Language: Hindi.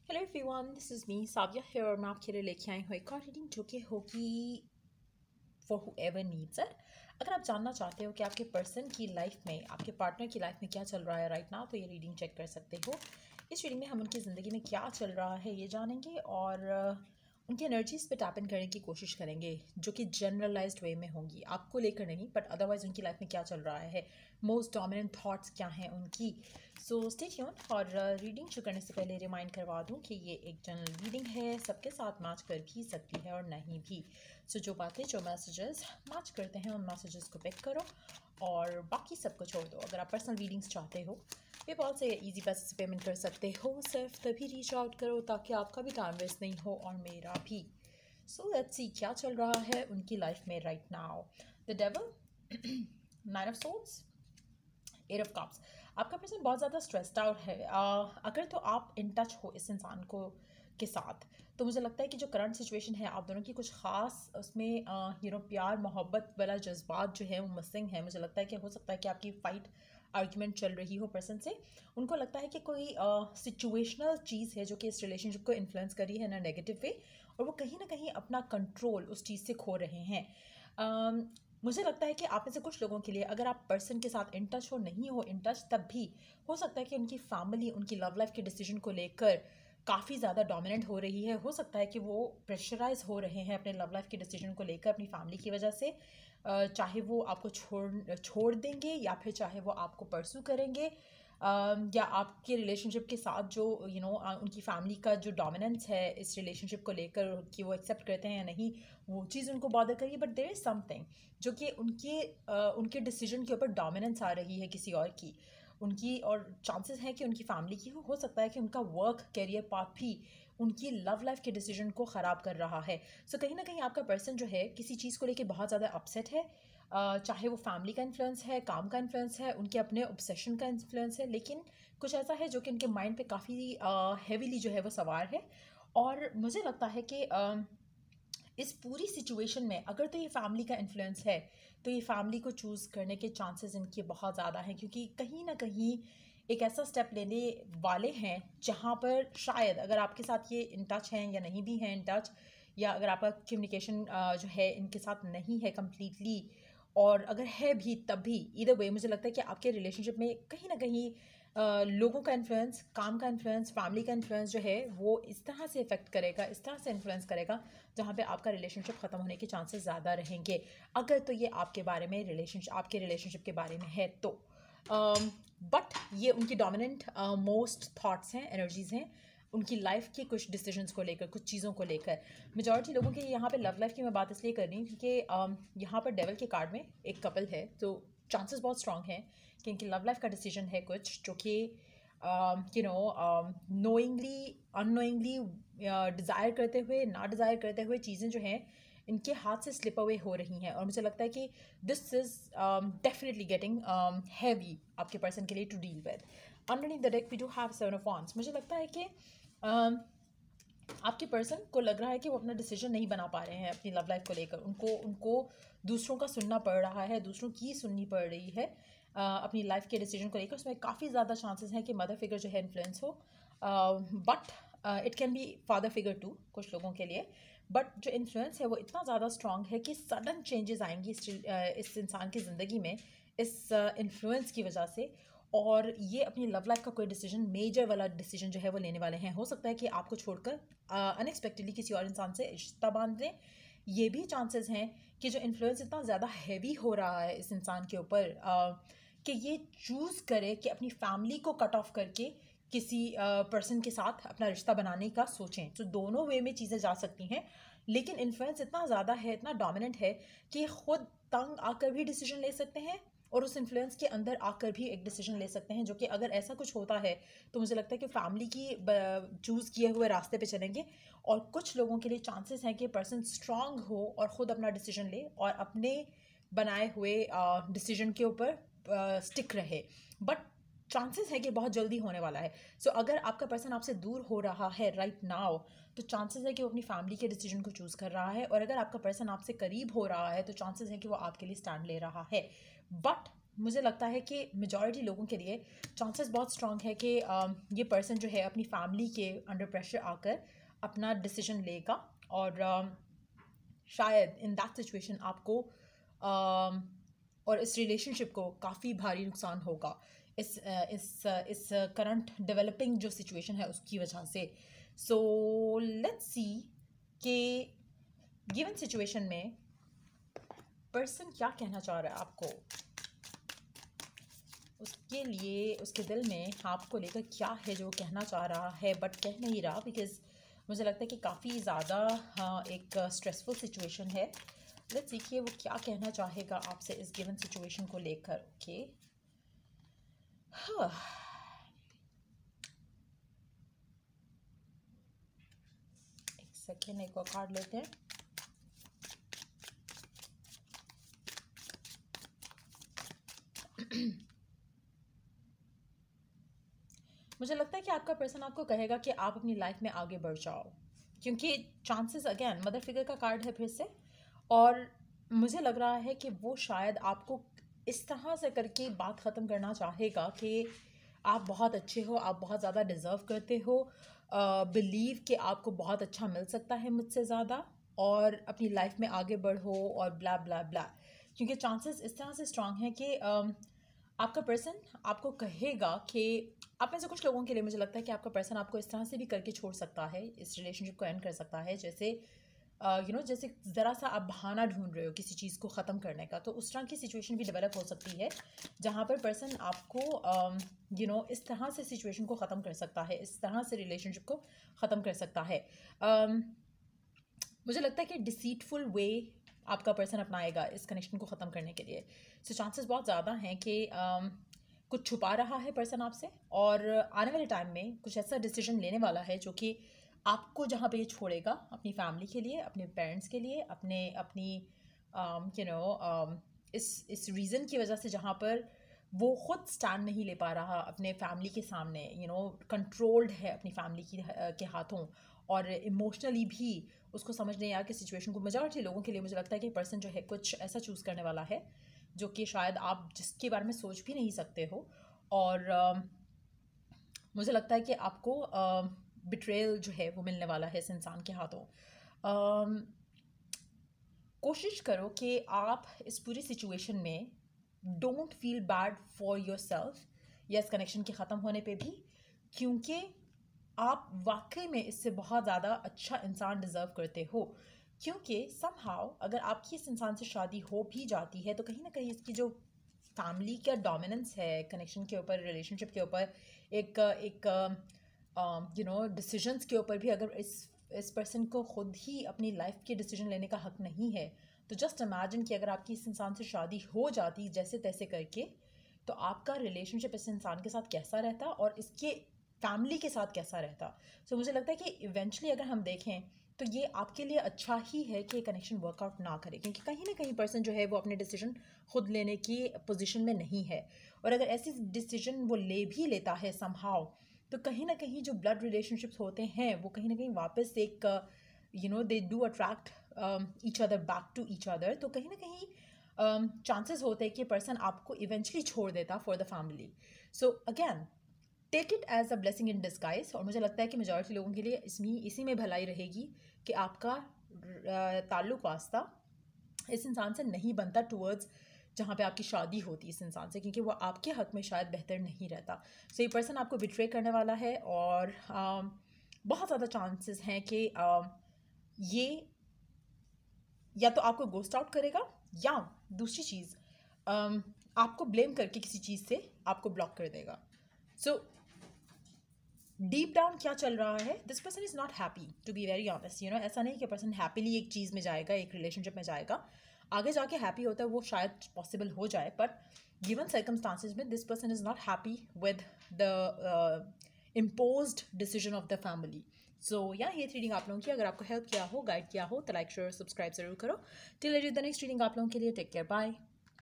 Hello everyone, this is me Saviya है और मैं आपके लिए लेके आई हूँ एक और रीडिंग जो कि होगी फॉर हूएवर नीड्स इट। अगर आप जानना चाहते हो कि आपके पर्सन की लाइफ में, आपके पार्टनर की लाइफ में क्या चल रहा है राइट नाउ, तो ये रीडिंग चेक कर सकते हो। इस रीडिंग में हम उनकी ज़िंदगी में क्या चल रहा है ये जानेंगे और उनकी एनर्जीज़ पे टैप इन करने की कोशिश करेंगे जो कि जनरलाइज्ड वे में होंगी, आपको लेकर नहीं बट अदरवाइज उनकी लाइफ में क्या चल रहा है, मोस्ट डोमिनेंट थॉट्स क्या हैं उनकी। So stay tune. और रीडिंग शुरू करने से पहले रिमाइंड करवा दूं कि ये एक जनरल रीडिंग है, सबके साथ मैच कर भी सकती है और नहीं भी। सो जो बातें, जो मैसेजेस मैच करते हैं उन मैसेजेस को पिक करो और बाकी सबको छोड़ दो। अगर आप पर्सनल रीडिंग्स चाहते हो, पेपॉल से ईजी पैसे से पेमेंट कर सकते हो, सिर्फ तभी रीच आउट करो ताकि आपका भी टाइम वेस्ट नहीं हो और मेरा भी। सो लेट्स सी क्या चल रहा है उनकी लाइफ में right now. The devil, nine of swords, eight of cups. आपका पर्सन बहुत ज़्यादा स्ट्रेस्ड आउट है। अगर तो आप इन टच हो इस इंसान को के साथ, तो मुझे लगता है कि जो करंट सिचुएशन है आप दोनों की कुछ ख़ास उसमें प्यार मोहब्बत वाला जज्बात जो है वो मिसिंग है। मुझे लगता है कि हो सकता है कि आपकी फ़ाइट आर्ग्यूमेंट चल रही हो पर्सन से। उनको लगता है कि कोई सिचुएशनल चीज़ है जो कि इस रिलेशनशिप को इन्फ्लुएंस कर रही है ना नेगेटिव वे, और वो कहीं ना कहीं अपना कंट्रोल उस चीज़ से खो रहे हैं। मुझे लगता है कि आप में से कुछ लोगों के लिए, अगर आप पर्सन के साथ इन टच हो, नहीं हो इन टच, तब भी हो सकता है कि उनकी फैमिली उनकी लव लाइफ के डिसीजन को लेकर काफ़ी ज़्यादा डोमिनेंट हो रही है। हो सकता है कि वो प्रेशराइज हो रहे हैं अपने लव लाइफ के डिसीजन को लेकर अपनी फैमिली की वजह से। चाहे वो आपको छोड़ देंगे या फिर चाहे वो आपको परसू करेंगे, या आपके रिलेशनशिप के साथ जो उनकी फैमिली का जो डोमिनेंस है इस रिलेशनशिप को लेकर कि वो एक्सेप्ट करते हैं या नहीं, वो चीज़ उनको बॉदर करिए। बट देयर इज़ समथिंग जो कि उनके डिसीजन के ऊपर डोमिनेंस आ रही है किसी और की, उनकी, और चांसेस हैं कि उनकी फैमिली की हो सकता है कि उनका वर्क करियर पाथ भी उनकी लव लाइफ के डिसीजन को ख़राब कर रहा है। सो कहीं ना कहीं आपका पर्सन जो है किसी चीज़ को लेकर बहुत ज़्यादा अपसेट है। चाहे वो फैमिली का इन्फ्लुएंस है, काम का इन्फ्लुएंस है, उनके अपने ऑब्सेशन का इन्फ्लुएंस है, लेकिन कुछ ऐसा है जो कि उनके माइंड पे काफ़ी हैवीली जो है वो सवार है। और मुझे लगता है कि इस पूरी सिचुएशन में अगर तो ये फैमिली का इन्फ्लुएंस है, तो ये फैमिली को चूज़ करने के चांसेस इनके बहुत ज़्यादा हैं, क्योंकि कहीं ना कहीं एक ऐसा स्टेप लेने वाले हैं जहाँ पर शायद अगर आपके साथ ये इन टच हैं या नहीं भी हैं इन टच, या अगर आपका कम्युनिकेशन जो है इनके साथ नहीं है कम्प्लीटली, और अगर है भी तब भी, इधर वे मुझे लगता है कि आपके रिलेशनशिप में कहीं ना कहीं लोगों का इन्फ्लुएंस, काम का इन्फ्लुएंस, फैमिली का इन्फ्लुएंस जो है वो इस तरह से इफेक्ट करेगा, इस तरह से इन्फ्लुएंस करेगा जहाँ पे आपका रिलेशनशिप ख़त्म होने के चांसेस ज़्यादा रहेंगे। अगर तो ये आपके बारे में आपके रिलेशनशिप के बारे में है तो। बट ये उनकी डोमिनेंट मोस्ट थॉट्स हैं, एनर्जीज़ हैं उनकी लाइफ के कुछ डिसीजंस को लेकर, कुछ चीज़ों को लेकर। मेजॉरिटी लोगों के यहाँ पे लव लाइफ की मैं बात इसलिए कर रही हूँ क्योंकि यहाँ पर डेविल के कार्ड में एक कपल है, तो चांसेस बहुत स्ट्रांग हैं कि इनकी लव लाइफ का डिसीजन है कुछ जो कि नोइंगली अननोइंगली, डिज़ायर करते हुए ना डिज़ायर करते हुए चीज़ें जो हैं इनके हाथ से स्लिप अवे हो रही हैं। और मुझे लगता है कि this is definitely getting heavy आपके पर्सन के लिए to deal with. Underneath the deck we do have seven of wands. मुझे लगता है कि आपके पर्सन को लग रहा है कि वो अपना डिसीजन नहीं बना पा रहे हैं अपनी लव लाइफ को लेकर। उनको दूसरों का सुनना पड़ रहा है, दूसरों की सुननी पड़ रही है अपनी लाइफ के डिसीजन को लेकर। उसमें काफ़ी ज़्यादा चांसेस हैं कि मदर फिगर जो है इन्फ्लुएंस हो, but it can be father figure to कुछ लोगों के लिए। बट जो इन्फ्लुएंस है वो इतना ज़्यादा स्ट्रांग है कि सडन चेंजेस आएंगी इस इंसान की ज़िंदगी में इस इन्फ्लुएंस की वजह से। और ये अपनी लव लाइफ का कोई डिसीजन, मेजर वाला डिसीजन जो है वो लेने वाले हैं। हो सकता है कि आपको छोड़कर अनएक्सपेक्टेडली किसी और इंसान से रिश्ता बांध लें। ये भी चांसेस हैं कि जो इन्फ्लुएंस इतना ज़्यादा हैवी हो रहा है इस इंसान के ऊपर कि ये चूज़ करे कि अपनी फैमिली को कट ऑफ करके किसी पर्सन के साथ अपना रिश्ता बनाने का सोचें। तो दोनों वे में चीज़ें जा सकती हैं, लेकिन इन्फ्लुएंस इतना ज़्यादा है, इतना डोमिनेंट है कि खुद तंग आकर भी डिसीजन ले सकते हैं और उस इन्फ्लुएंस के अंदर आकर भी एक डिसीजन ले सकते हैं, जो कि अगर ऐसा कुछ होता है तो मुझे लगता है कि फैमिली की चूज़ किए हुए रास्ते पे चलेंगे। और कुछ लोगों के लिए चांसेस हैं कि पर्सन स्ट्रांग हो और ख़ुद अपना डिसीजन ले और अपने बनाए हुए डिसीजन के ऊपर स्टिक रहे। बट चांसेस है कि बहुत जल्दी होने वाला है। सो अगर आपका पर्सन आपसे दूर हो रहा है राइट नाउ, तो चांसेस है कि वो अपनी फैमिली के डिसीजन को चूज़ कर रहा है। और अगर आपका पर्सन आपसे करीब हो रहा है तो चांसेस है कि वो आपके लिए स्टैंड ले रहा है। बट मुझे लगता है कि मेजॉरिटी लोगों के लिए चांसेस बहुत स्ट्रांग है कि ये पर्सन जो है अपनी फैमिली के अंडर प्रेशर आकर अपना डिसीजन लेगा, और शायद इन दैट सिचुएशन आपको और इस रिलेशनशिप को काफ़ी भारी नुकसान होगा इस करंट डेवलपिंग जो सिचुएशन है उसकी वजह से। सो लेट्स सी कि गिवन सिचुएशन में पर्सन क्या कहना चाह रहा है आपको, उसके लिए उसके दिल में आपको लेकर क्या है जो कहना चाह रहा है बट कह नहीं रहा, बिकॉज मुझे लगता है कि काफ़ी ज़्यादा एक स्ट्रेसफुल सिचुएशन है। लेट्स सी कि वो क्या कहना चाहेगा आपसे इस गिवन सिचुएशन को लेकर। ओके, एक सेकेंड, एक और कार्ड लेते हैं। मुझे लगता है कि आपका पर्सन आपको कहेगा कि आप अपनी लाइफ में आगे बढ़ जाओ, क्योंकि चांसेस अगेन मदर फिगर का कार्ड है फिर से, और मुझे लग रहा है कि वो शायद आपको इस तरह से करके बात ख़त्म करना चाहेगा कि आप बहुत अच्छे हो, आप बहुत ज़्यादा डिज़र्व करते हो, बिलीव कि आपको बहुत अच्छा मिल सकता है मुझसे ज़्यादा, और अपनी लाइफ में आगे बढ़ो और ब्ला ब्ला ब्ला। क्योंकि चांसेस इस तरह से स्ट्रांग हैं कि आपका पर्सन आपको कहेगा कि आप में से कुछ लोगों के लिए मुझे लगता है कि आपका पर्सन आपको इस तरह से भी करके छोड़ सकता है, इस रिलेशनशिप को एंड कर सकता है, जैसे जैसे ज़रा सा आप बहाना ढूंढ रहे हो किसी चीज़ को ख़त्म करने का, तो उस तरह की सिचुएशन भी डेवलप हो सकती है जहाँ पर पर्सन आपको इस तरह से सिचुएशन को ख़त्म कर सकता है, इस तरह से रिलेशनशिप को ख़त्म कर सकता है। मुझे लगता है कि डिसीटफुल वे आपका पर्सन अपनाएगा इस कनेक्शन को ख़त्म करने के लिए। सो चांसेस बहुत ज़्यादा हैं कि कुछ छुपा रहा है पर्सन आपसे, और आने वाले टाइम में कुछ ऐसा डिसीजन लेने वाला है जो कि आपको जहाँ पे ये छोड़ेगा, अपनी फैमिली के लिए, अपने पेरेंट्स के लिए, अपनी इस रीज़न की वजह से जहाँ पर वो खुद स्टैंड नहीं ले पा रहा अपने फैमिली के सामने, कंट्रोल्ड है अपनी फैमिली के हाथों, और इमोशनली भी उसको समझ नहीं आया कि सिचुएशन को। मेजॉरिटी लोगों के लिए मुझे लगता है कि पर्सन जो है कुछ ऐसा चूज़ करने वाला है जो कि शायद आप जिसके बारे में सोच भी नहीं सकते हो, और मुझे लगता है कि आपको बिट्रेयल जो है वो मिलने वाला है इस इंसान के हाथों। कोशिश करो कि आप इस पूरी सिचुएशन में don't feel bad for your self, या इस कनेक्शन के ख़त्म होने पे भी, क्योंकि आप वाकई में इससे बहुत ज़्यादा अच्छा इंसान डिज़र्व करते हो। क्योंकि समहाउ अगर आपकी इस इंसान से शादी हो भी जाती है तो कहीं ना कहीं इसकी जो फैमिली का डोमिनेंस है कनेक्शन के ऊपर, रिलेशनशिप के ऊपर, एक डिसीजंस के ऊपर भी, अगर इस पर्सन को खुद ही अपनी लाइफ के डिसीजन लेने का हक नहीं है, तो जस्ट इमेजिन कि अगर आपकी इस इंसान से शादी हो जाती जैसे तैसे करके, तो आपका रिलेशनशिप इस इंसान के साथ कैसा रहता और इसके फैमिली के साथ कैसा रहता। सो मुझे लगता है कि इवेंचुअली अगर हम देखें तो ये आपके लिए अच्छा ही है कि कनेक्शन वर्कआउट ना करे, क्योंकि कहीं ना कहीं पर्सन जो है वो अपने डिसीजन खुद लेने की पोजीशन में नहीं है, और अगर ऐसी डिसीजन वो ले भी लेता है समहाउ, तो कहीं ना कहीं जो ब्लड रिलेशनशिप्स होते हैं वो कहीं ना कहीं वापस एक they do attract each other back to each other, तो कहीं ना कहीं चांसेस होते हैं कि पर्सन आपको इवेंचुअली छोड़ देता for the family. So again take it as a blessing in disguise, और मुझे लगता है कि मेजॉरिटी लोगों के लिए इसी में भलाई रहेगी कि आपका ताल्लुक वास्ता इस इंसान से नहीं बनता टूवर्ड्स जहाँ पे आपकी शादी होती है इस इंसान से, क्योंकि वो आपके हक में शायद बेहतर नहीं रहता। सो ये पर्सन आपको बिट्रे करने वाला है, और बहुत ज़्यादा चांसेस हैं कि ये या तो आपको गोस्ट आउट करेगा, या दूसरी चीज़ आपको ब्लेम करके किसी चीज़ से आपको ब्लॉक कर देगा। सो डीप डाउन क्या चल रहा है, this person is not happy, to be very honest. ऐसा नहीं कि पर्सन हैप्पीली एक चीज़ में जाएगा, एक रिलेशनशिप में जाएगा, आगे जाके हैप्पी होता है वो शायद पॉसिबल हो जाए, बट गिवन सर्कमस्टांसिस में this person is not happy with the imposed decision of the family. So ये रीडिंग आप लोगों की अगर आपको हेल्प किया हो, गाइड किया हो, तो लाइक शेयर सब्सक्राइब जरूर करो। टिल द नेक्स्ट रीडिंग आप लोगों के लिए टेक केयर, बाय।